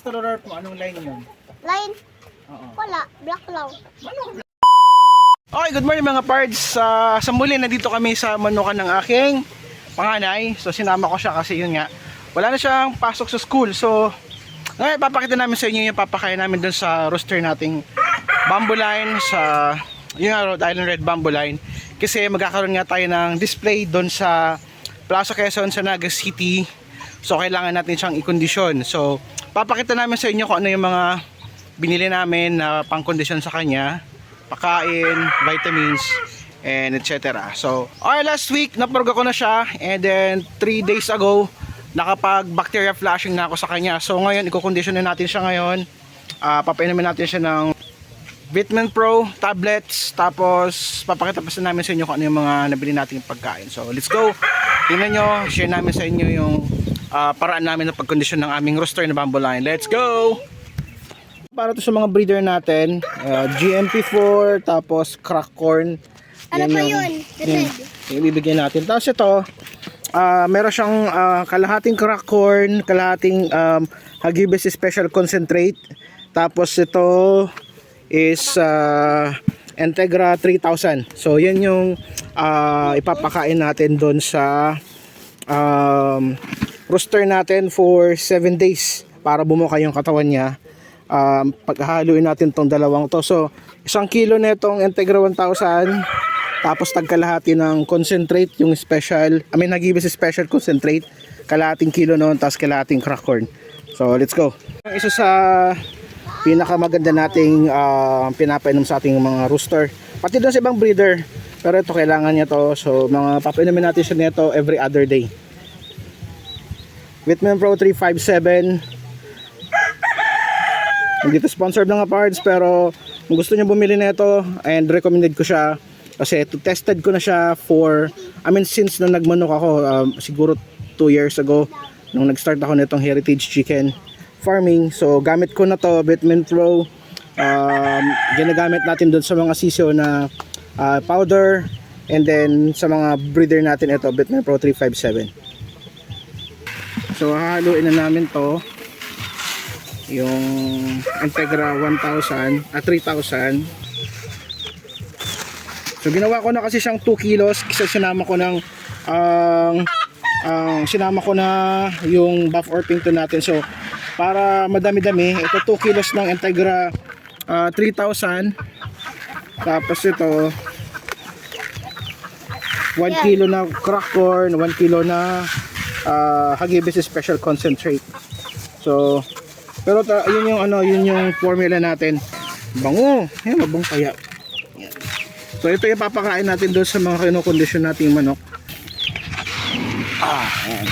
Celular mo, anong line yun? Line? Oo. Wala. Black lang. Okay, good morning mga pards. Sa muli, nandito kami sa manukan ng aking panganay. So sinama ko siya kasi yun nga, wala na siyang pasok sa school. So ngayon papakita namin sa inyo yung papakain namin dun sa rooster nating bamboo line sa yung Rhode Island Red Bamboo Line. Kasi magkakaroon nga tayo ng display dun sa Plaza Quezon sa Naga City. So kailangan natin siyang i-condition. So papakita namin sa inyo kung ano yung mga binili namin na pang-condition sa kanya, pakain, vitamins, and etc. So, last week, napurga ko na siya. And then, 3 days ago, nakapag-bacteria flashing na ako sa kanya. So, ngayon, i-condition na natin siya ngayon. Papainumin natin siya ng Vitamin Pro, tablets. Tapos, papakita pa sa namin sa inyo kung ano yung mga nabili nating pagkain. So, let's go. Tingnan nyo, share namin sa inyo yung paraan namin ng pag-condition ng aming rooster na bamboo line. Let's go! Para to sa mga breeder natin, GMP4, tapos crack corn. Ano pa yun? Yung ibibigay natin. Tapos ito, meron siyang kalahating crack corn, kalahating Hagibis Special Concentrate. Tapos ito is Integra 3000. So yan yung ipapakain natin doon sa rooster natin for 7 days para bumuka yung katawan niya. Paghahaluin natin tong dalawang to. So 1 kilo na itong Integra 1000, tapos tagkalahati ng concentrate, yung special, Hagibis Special Concentrate, kalahating kilo noon, tapos kalahating crack corn. So let's go. Isa sa pinakamaganda nating pinapainom sa ating mga rooster, pati doon sa ibang breeder, pero ito kailangan niya to. So mga papainumin natin siya nito every other day. Vitamin Pro 357. Hindi to sponsored ng parts, pero kung gusto niyo bumili nito, and recommended ko siya kasi tested ko na siya for, since nung nagmanok ako, siguro 2 years ago, nung nag-start ako nitong heritage chicken farming. So gamit ko na to, Vitamin Pro. Ginagamit natin doon sa mga sisyo na powder, and then sa mga breeder natin ito, Vitamin Pro 357. So hahaluin na namin to, yung Integra 3000. So ginawa ko na kasi siyang 2 kilos kasi sinama ko ng sinama ko na yung buff or pinto natin. So para madami-dami, ito 2 kilos ng Integra 3000. Tapos ito 1 kilo na crack corn, 1 kilo na Hagibis Special Concentrate. So pero yun yung formula natin. Bango. Ayan, mabang kaya. Ayan. So ito yung papakain natin doon sa mga kinokondisyon nating manok. Ayan.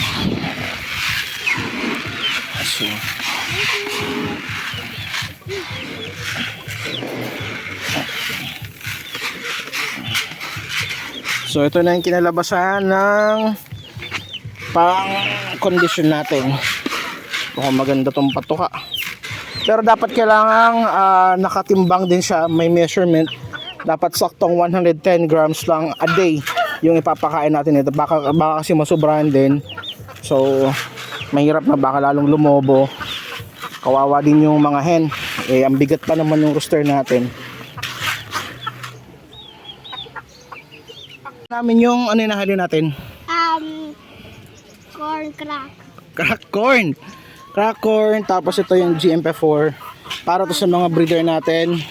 So ito na yung kinalabasan ng pang-condition natin. Mukhang maganda tong patuka. Pero dapat kailangang nakatimbang din siya, may measurement. Dapat saktong 110 grams lang a day yung ipapakain natin ito. Baka kasi masubrahan din. So mahirap na, baka lalong lumobo. Kawawa din yung mga hen. Ang bigat pa naman yung rooster natin. Namin yung nahalo natin? Corn crack. Crack corn. Crack corn, tapos ito yung GMP4 para to sa mga breeder natin.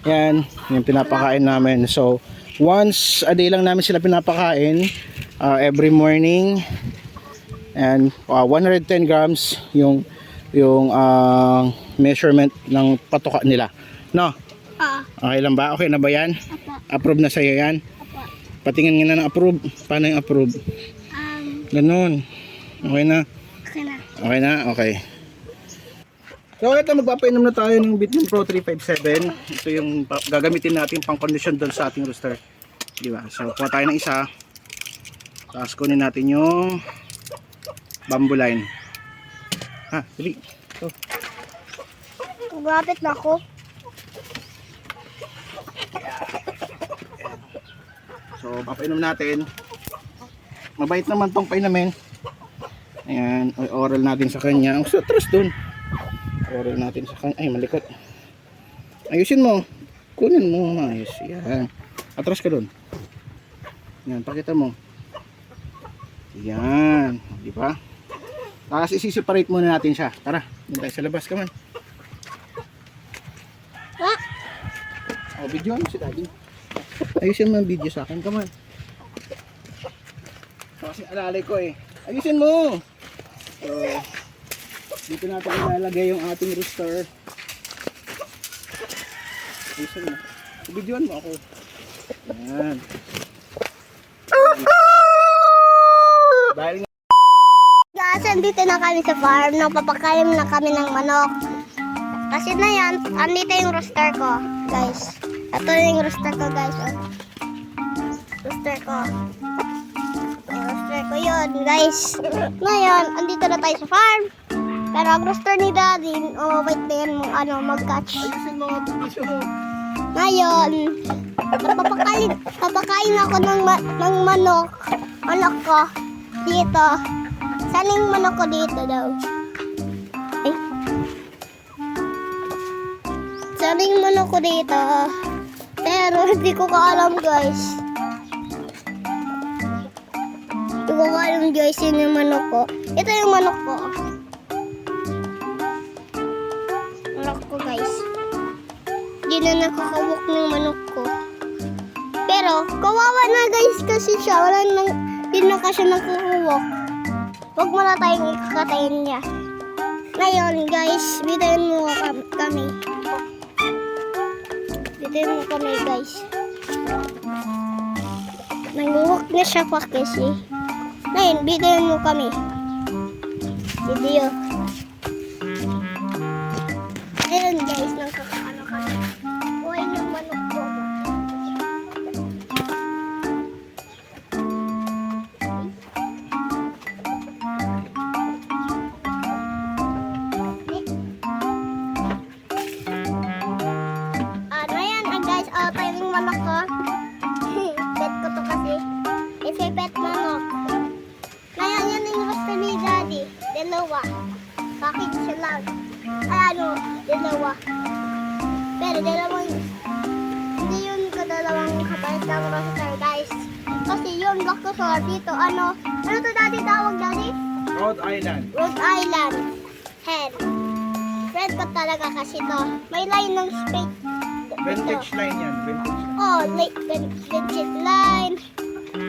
Yan, yung pinapakain namin. So once a day lang namin sila pinapakain, every morning. And 110 grams yung measurement ng patuka nila. No? Okay lang ba? Okay na ba yan? Approve na sa'yo yan? Patingin nga na ng approve. Paano yung approve? Ganun. Okay na? Okay na? Okay. So ito, magpapainom na tayo ng Vitamin Pro 357. Ito yung gagamitin natin pang condition doon sa ating rooster. Diba? So kuha tayo ng isa. Tapos kunin natin yung bamboo line. Dali. Ito. Gumapit na ako. So papainom natin. Mabait naman tong painamin. Ayan, oral natin sa kanya. Ang trust dun. Oro natin sa kanya. Ay, malikot. Ayusin mo. Kunin mo. Ayos. Yan. Atras ka doon. Yan, pakita mo. Yan. Di ba? Tapos isi-separate muna natin siya. Tara, doon tayo sa labas. Come on. Ah, O, video mo si daddy. Ayusin mo ang video sa akin. Come on. Kasi alalay ko eh. Ayusin mo. So, dito natin ilalagay yung ating rooster. Ayusin mo. Videoan mo ako. Yan. Dahil guys, andito na kami sa farm. Nagpapakain na kami ng manok. Kasi na yan, andito yung rooster ko, guys. Ito yung rooster ko, guys. Oh. Rooster ko. Rooster ko yun, guys. Ngayon, andito na tayo sa farm. Pero ang rooster ni Daddy, wait na yan mo, mag-catch. ayusin mo ang video mo. Ngayon, papakain ako ng manok. Manok ko dito. Saan yung manok ko dito daw? Ay. Saan yung manok ko dito? Pero hindi ko alam, guys. Hindi ko alam, guys, yun yung manok ko. Ito yung manok ko. Manok ko, guys. Hindi na nakakawak ng manok ko. Pero, kawawa na, guys, kasi siya. Hindi na kasi nakakawak. Huwag mo na tayong ikakatayin niya. Ngayon, guys, bitayin mo kami. Bitayin mo kami, guys. Nanguwak na siya pa kasi. Ngayon, bitayin mo kami. Video. Ngayon, guys, nagkakaano kami. Buhay ng manok ko. Guys, tayo ng manok ko. Bet ko to kasi. Bet manok. Ngayon, yan yung rooster ni Daddy. Dalawa. Bakit siya lang? Dalawa. Pero dalawang, hindi yun dalawang kapalit ng rooster, guys. Kasi yun, black to solar dito. Ano to Daddy tawag, Daddy? Rhode Island. Rhode Island. Hen. Red ko talaga kasi to. May line ng straight. Vintage line yan. Vintage line. Oh, legit line.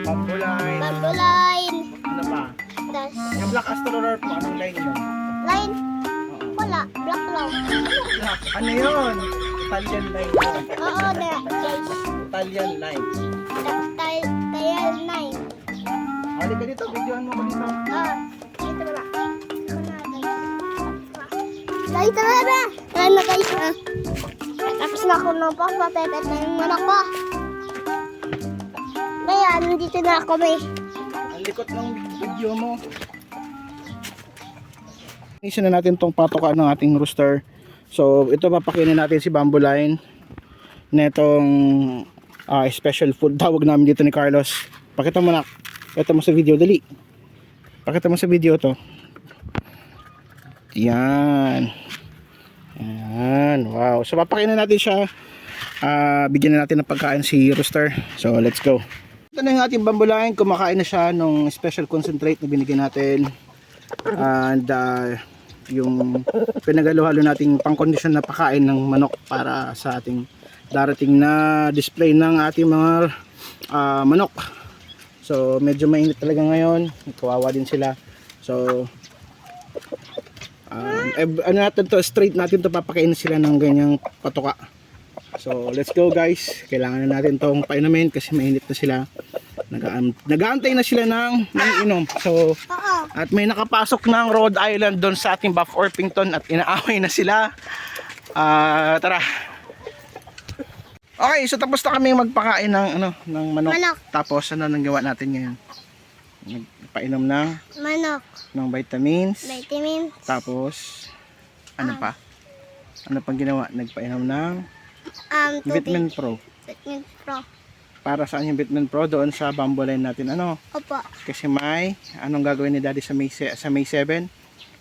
Bamboo line. Bamboo line. Ano pa? Das Yung black astronaut mo, anong line yun? line. Oo. Wala. Black lang. Black. Ano yun? Italian line yun. Oo, na, guys. Italian line. Tail line. Halika dito, videoan mo ko dito. Dito na. Guys, tara na. Tara na, guys. Tapos na ako ng papapepet na yung manok ko. Ngayon, dito na ako, may. Ang likot ng video mo. Isa na natin tong patokaan ng ating rooster. So, ito papakainin natin si Bamboo Line. Netong special food tawag namin dito ni Carlos. Pakita mo na. Pakita mo sa video, dali. Pakita mo sa video to. Yan. Yan. Wow. So, papakainin natin siya. Bigyan na natin ng pagkain si rooster. So, let's go. Ito na yung ating Bamboo Line. Kumakain na siya nung special concentrate na binigyan natin. And yung pinagalo-halo nating pangkondisyon na pakain ng manok para sa ating darating na display ng ating mga manok. So medyo mainit talaga ngayon, kawawa din sila. So ano natin to, straight natin to, papakain sila ng ganyang patuka. So let's go, guys. Kailangan na natin tong painumin kasi mainit na sila. Nag-aantay na sila ng inom. So at may nakapasok ng Rhode Island doon sa ating Buff Orpington at inaaway na sila. Tara. Okay, so tapos na kami magpakain ng manok. Tapos ano nang gawa natin ngayon? Nagpainom ng vitamins. Tapos ano pa? Ano pang ginawa? Nagpainom ng Vitamin Pro. Vitamin Pro. Para saan yung Vitamin Pro? Doon sa Bamboo Line natin. Opo. Kasi may anong gagawin ni Daddy sa May 7?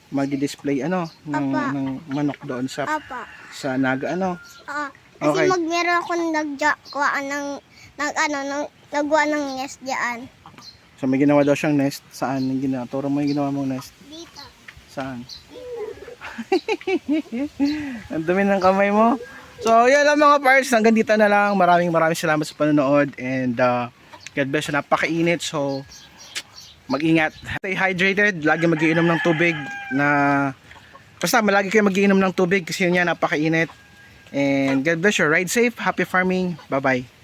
magdi-display ano ng, Apa. ng manok doon sa Apa. naga ano. Oo. Kasi Okay. meron ako naggawa naggawa ng nest diyan. So may ginawa daw siyang nest. Saan yung ginawa? Turo mo yung ginawa mong nest. Dito. Saan? Ang dumi ng kamay mo. So, yan lang mga parts. Hanggang dito na lang. Maraming salamat sa panonood. And God bless you. Napakainit. So, mag-ingat. Stay hydrated. Lagi mag-iinom ng tubig. Basta, malagi kayo mag-iinom ng tubig kasi yun yan, napakainit. And God bless you. Ride safe. Happy farming. Bye-bye.